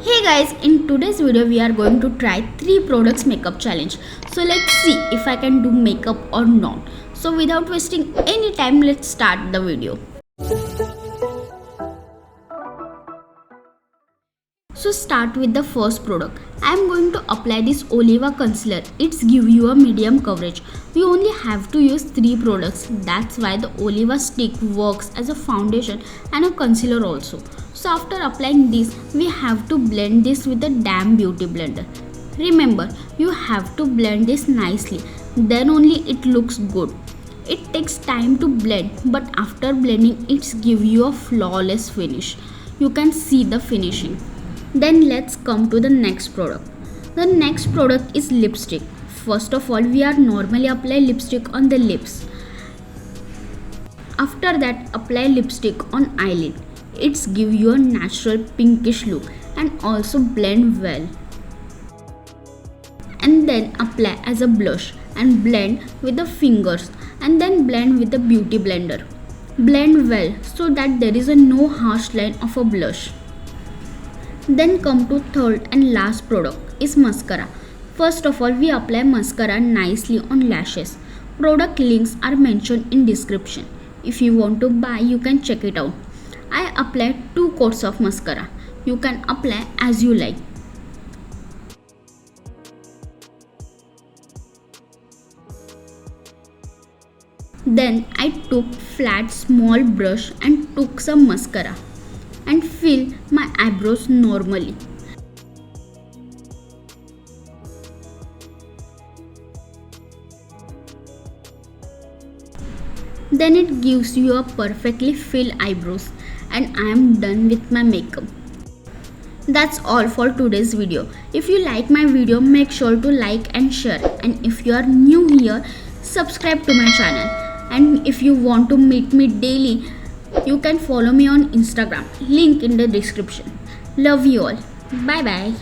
Hey guys, in today's video we are going to try 3 products makeup challenge. So let's see if I can do makeup or not. So without wasting any time, let's start the video. So start with the first product. I am going to apply this Oliva concealer. It's give you a medium coverage. We only have to use 3 products. That's why the Oliva Stick works as a foundation and a concealer also. So after applying this, we have to blend this with a damn beauty blender. Remember, you have to blend this nicely. Then only it looks good. It takes time to blend, but after blending, it's give you a flawless finish. You can see the finishing. Then let's come to the next product. The next product is lipstick. First of all, we are normally apply lipstick on the lips. After that, apply lipstick on eyelid. It's give you a natural pinkish look and also blend well. And then apply as a blush and blend with the fingers and then blend with the beauty blender. Blend well so that there is no harsh line of a blush. Then come to third and last product is mascara. First of all, we apply mascara nicely on lashes. Product links are mentioned in description. If you want to buy, you can check it out. I apply 2 coats of mascara. You can apply as you like. Then I took flat small brush and took some mascara and fill my eyebrows normally. Then it gives you a perfectly filled eyebrows and I am done with my makeup. That's all for today's video. If you like my video, make sure to like and share, and if you are new here, subscribe to my channel. And if you want to meet me daily, you can follow me on Instagram. Link in the description. Love you all. Bye bye.